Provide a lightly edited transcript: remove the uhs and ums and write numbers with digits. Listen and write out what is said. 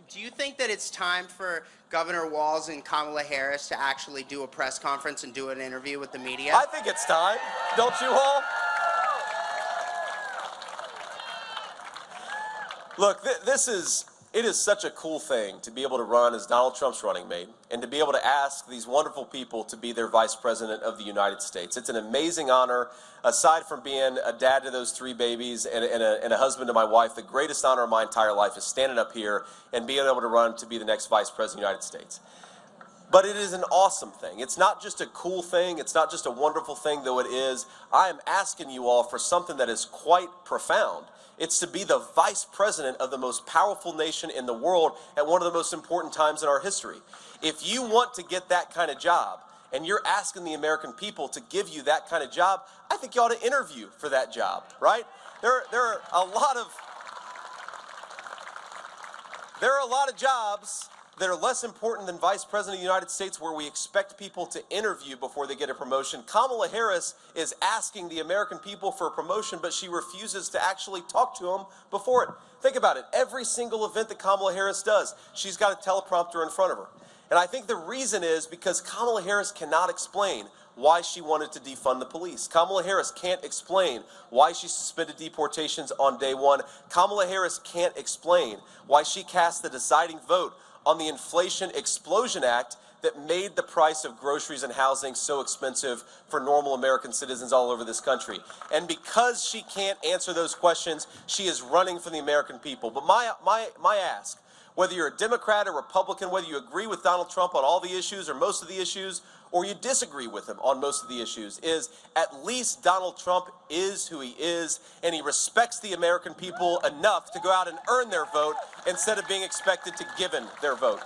Do you think that it's time for Governor Walz and Kamala Harris to actually do a press conference and do an interview with the media? I think it's time. Don't you all? Look, it is such a cool thing to be able to run as Donald Trump's running mate and to be able to ask these wonderful people to be their vice president of the United States. It's an amazing honor. Aside from being a dad to those 3 babies and a husband to my wife, the greatest honor of my entire life is standing up here and being able to run to be the next vice president of the United States. But it is an awesome thing. It's not just a cool thing. It's not just a wonderful thing, though it is. I am asking you all for something that is quite profound. It's to be the vice president of the most powerful nation in the world at one of the most important times in our history. If you want to get that kind of job, and you're asking the American people to give you that kind of job, I think you ought to interview for that job, right? There are a lot of jobs that are less important than Vice President of the United States where we expect people to interview before they get a promotion. Kamala Harris is asking the American people for a promotion, but she refuses to actually talk to them before it. Think about it. Every single event that Kamala Harris does, she's got a teleprompter in front of her. And I think the reason is because Kamala Harris cannot explain why she wanted to defund the police. Kamala Harris can't explain why she suspended deportations on day 1. Kamala Harris can't explain why she cast the deciding vote on the Inflation Explosion Act that made the price of groceries and housing so expensive for normal American citizens all over this country. And because she can't answer those questions, she is running for the American people. But my ask, whether you're a Democrat or Republican, whether you agree with Donald Trump on all the issues or most of the issues, or you disagree with him on most of the issues, is at least Donald Trump is who he is, and he respects the American people enough to go out and earn their vote instead of being expected to give in their vote.